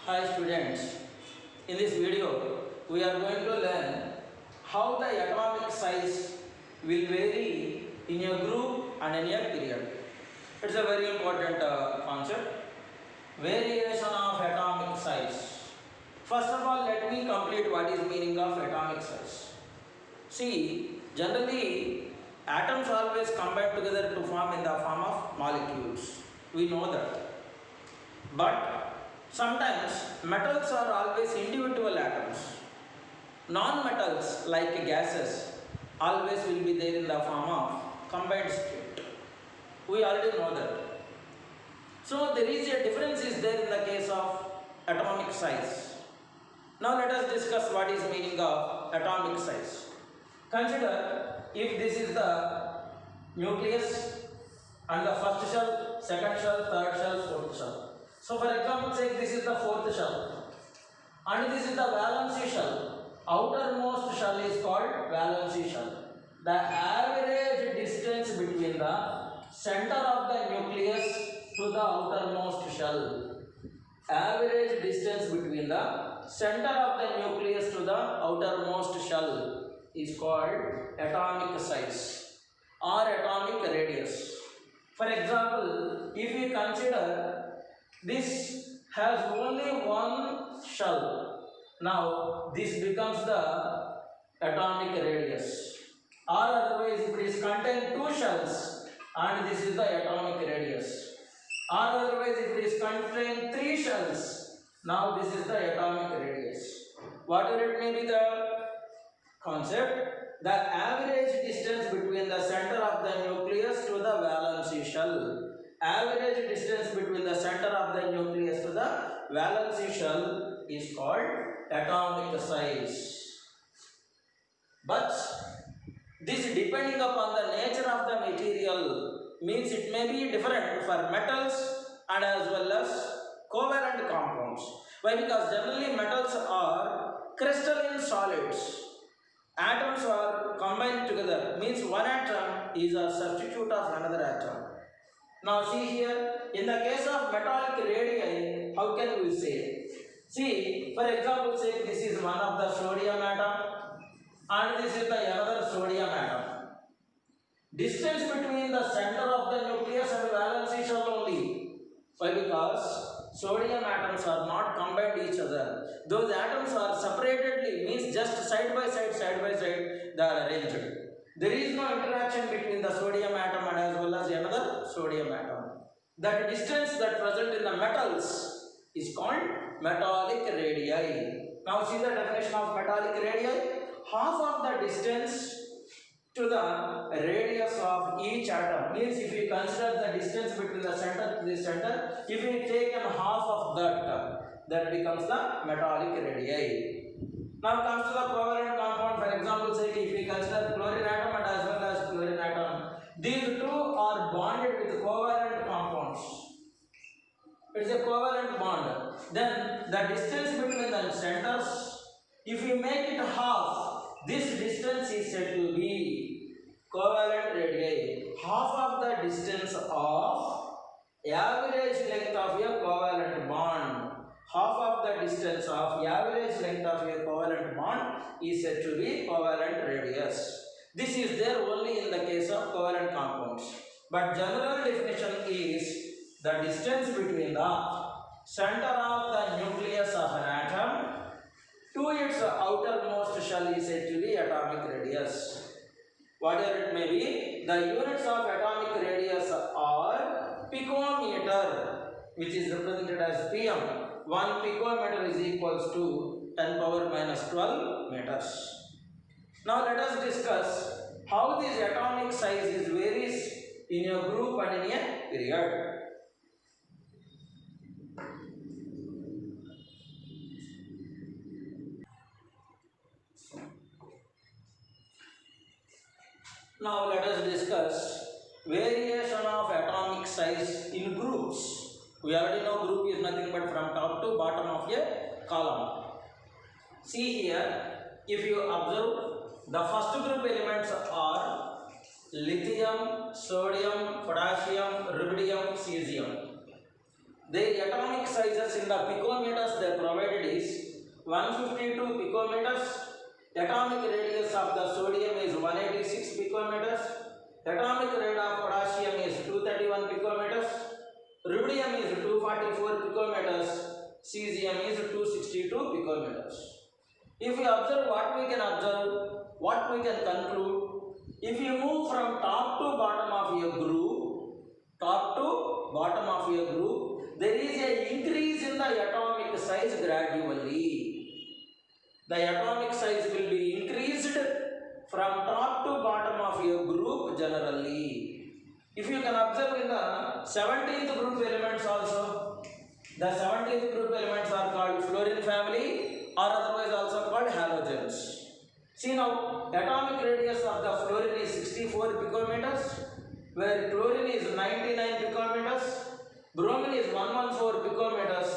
Hi students, in this video we are going to learn how the atomic size will vary in a group and in a period. It's a very important concept, variation of atomic size. First of all, let me complete what is meaning of atomic size. See, generally atoms always combine together to form in the form of molecules. We know that. But sometimes metals are always individual atoms. Non-metals like gases always will be there in the form of combined state. We already know that. So there is a difference is there in the case of atomic size. Now let us discuss what is meaning of atomic size. Consider if this is the nucleus and the first shell, second shell, third shell, fourth shell. So for example, say this is the fourth shell and this is the valency shell. Outermost shell is called valency shell. The average distance between the center of the nucleus to the outermost shell. Average distance between the center of the nucleus to the outermost shell is called atomic size or atomic radius. For example, if we consider this has only one shell, now this becomes the atomic radius. Or otherwise, if it is contain two shells and this is the atomic radius. Or otherwise, if it is contain three shells, now this is the atomic radius. Whatever it may be the concept, the average distance between the center of the nucleus to the valency shell. Average distance between the center of the nucleus to the valency shell is called atomic size. But this depending upon the nature of the material means it may be different for metals and as well as covalent compounds. Why? Because generally metals are crystalline solids. Atoms are combined together, means one atom is a substitute of another atom. Now see here, in the case of metallic radii, how can we say? See, for example, say this is one of the sodium atom and this is the another sodium atom. Distance between the center of the nucleus and valency shell only. Why? Because sodium atoms are not combined each other. Those atoms are separatedly, means just side by side, they are arranged. There is no interaction between the sodium atom and as well as another sodium atom. That distance that present in the metals is called metallic radii. Now see the definition of metallic radii. Half of the distance to the radius of each atom, means if you consider the distance between the center to the center, if you take half of that becomes the metallic radii. Now comes to the covalent compound. For example, say if we consider chlorine atom and as well as chlorine atom, these two are bonded with covalent compounds. It's a covalent bond. Then the distance between the centers, if you make it half, this distance is said to be covalent radii. Half of the distance of average length of a covalent bond. Half of the distance of average length of a covalent bond is said to be covalent radius. This is there only in the case of covalent compounds. But general definition is the distance between the center of the nucleus of an atom to its outermost shell is said to be atomic radius. Whatever it may be, the units of atomic radius are picometer, which is represented as pm. 1 picometer is equals to 10 power minus 12 meters. Now let us discuss how this atomic size varies in a group and in a period. Now let us discuss variation of atomic size in groups. We already know group is nothing but from top to bottom of a column. See here, if you observe, the first group elements are lithium, sodium, potassium, rubidium, cesium. their atomic sizes in the picometers they provided is 152 picometers. Atomic radius of the sodium is 186 picometers. Atomic rate of potassium is 231 picometers. Rubidium is 244 picometers. Cesium is 262 picometers. If we observe what we can observe, what we can conclude, if you move from top to bottom of your group, there is an increase in the atomic size gradually. The atomic size will be increased from top to bottom of your group generally. If you can observe in the 17th group elements also, the 17th group elements are called fluorine family or otherwise also called halogens. See now, atomic radius of the fluorine is 64 picometers, where chlorine is 99 picometers, bromine is 114 picometers,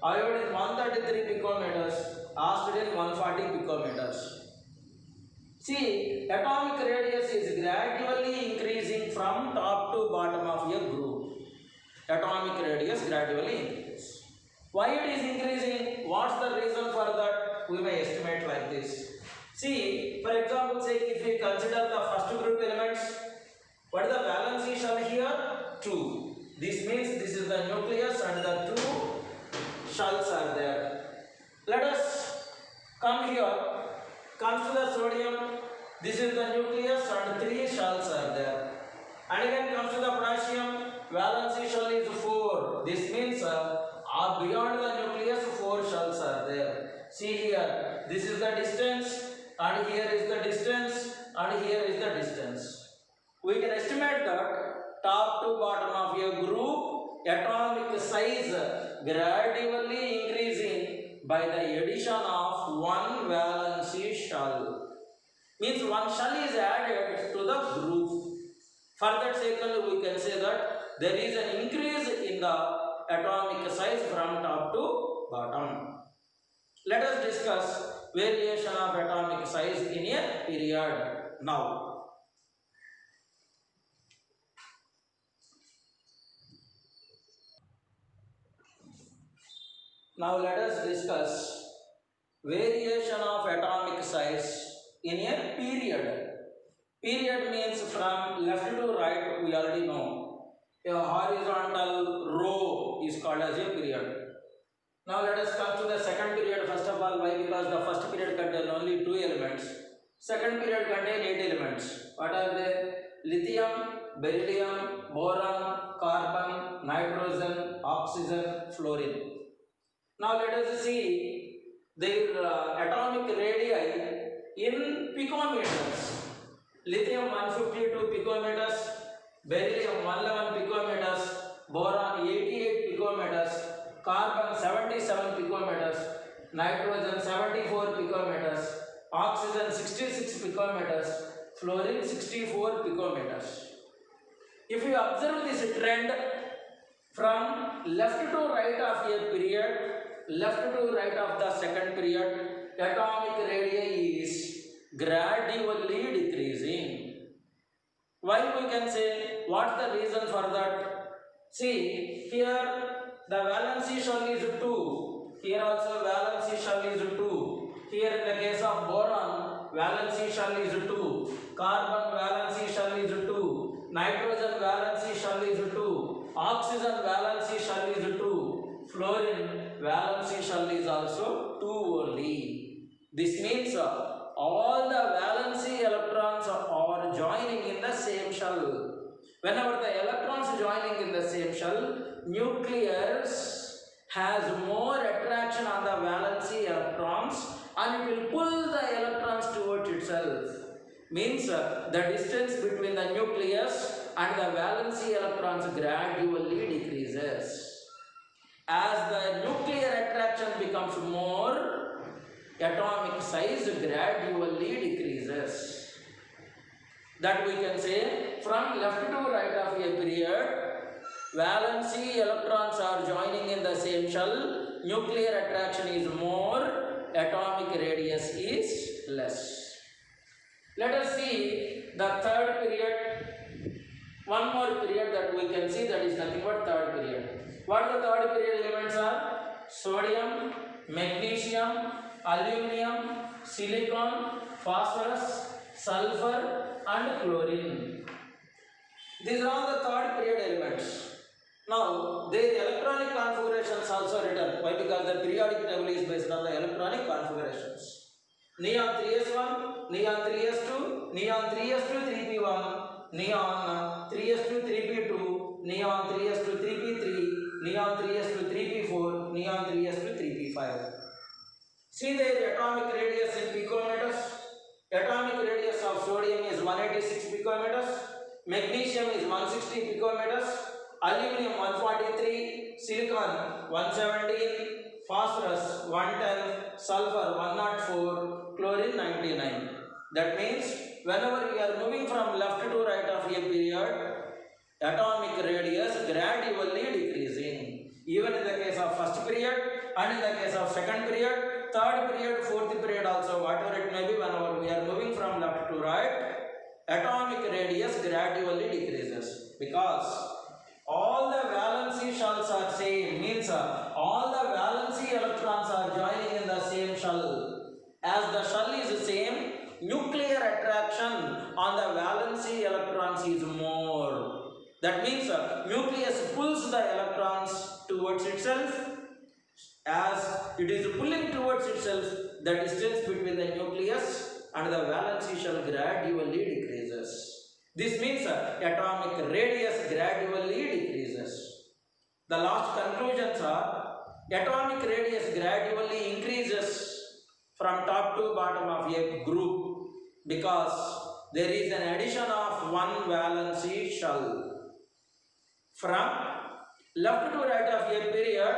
iodine 133 picometers, oxygen 140 picometers. See, atomic radius is gradually increasing from top to bottom of your group. Atomic radius gradually increases. Why it is increasing? What's the reason for that? We may estimate like this. See, for example, say if we consider the first group elements, what is the valency shell here? 2. This means this is the nucleus and the 2 shells are there. Let us come here, comes to the sodium, this is the nucleus and 3 shells are there. And again comes to the potassium, valency shell is 4. This means beyond the nucleus 4 shells are there. See here, this is the distance and here is the distance and here is the distance. We can estimate that top to bottom of your group atomic size gradually increasing by the addition of 1 valency shell. Means 1 shell is added to the group. For that sake we can say that there is an increase in the atomic size from top to bottom. Let us discuss variation of atomic size in a period now. Now let us discuss variation of atomic size in a period. Period means from left to right, we already know. A horizontal row is called as a period. Now let us come to the second period first of all. Why? Because the first period contains only 2 elements. Second period contains 8 elements. What are they? Lithium, beryllium, boron, carbon, nitrogen, oxygen, fluorine. Now let us see their atomic radii in picometers. Lithium 152 picometers, beryllium 111 picometers, boron 88 picometers, carbon 77 picometers, nitrogen 74 picometers, oxygen 66 picometers, fluorine 64 picometers. If you observe this trend from left to right of a period, left to right of the second period, atomic radii is gradually decreasing. Why we can say? What's the reason for that? See, here the valency shell is 2. Here also valency shell is 2. Here in the case of boron, valency shell is 2. Carbon valency shell is 2. Nitrogen valency shell is 2. Oxygen valency shell is 2. Fluorine valency shell is also 2 only. This means all the valency electrons are joining in the same shell. Whenever the electrons joining in the same shell, nucleus has more attraction on the valency electrons and it will pull the electrons towards itself. Means the distance between the nucleus and the valency electrons gradually decreases. As the nuclear attraction becomes more, atomic size gradually decreases. That we can say from left to right of a period, valency electrons are joining in the same shell, nuclear attraction is more, atomic radius is less. Let us see the third period. One more period that we can see, that is nothing but third period. What the third period elements are? Sodium, magnesium, aluminum, silicon, phosphorus, sulfur and chlorine. These are all the third period elements. Now, their electronic configurations also written. Why? Because the periodic table is based on the electronic configurations. Neon 3s1, neon 3s2, neon 3s2 3p1, neon 3s2 3p2, neon 3s2 3p3, neon 3s2 3p4, neon 3s2 3p5. See their atomic radius in picometers. Atomic radius of sodium is 186 picometers, magnesium is 160 picometers, aluminum 143, silicon 117, phosphorus 110, sulfur 104, chlorine 99. That means whenever we are moving from left to right of a period, atomic radius gradually decreasing. Even in the case of first period and in the case of second period, third period, fourth period also, whatever it may be, whenever we are moving from left to right, atomic radius gradually decreases because all the valency shells are same, means all the valency electrons are joining in the same shell. As the shell is the same, nuclear attraction on the valency electrons is more. That means nucleus pulls the electrons towards itself. As it is pulling towards itself, the distance between the nucleus and the valency shell gradually decreases. This means atomic radius gradually decreases. The last conclusions are atomic radius gradually increases from top to bottom of a group because there is an addition of one valency shell. From left to right of a period,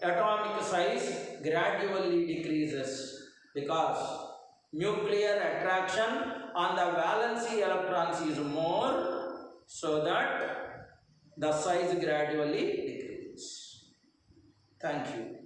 atomic size gradually decreases because nuclear attraction on the valency electrons is more, so that the size gradually decreases. Thank you.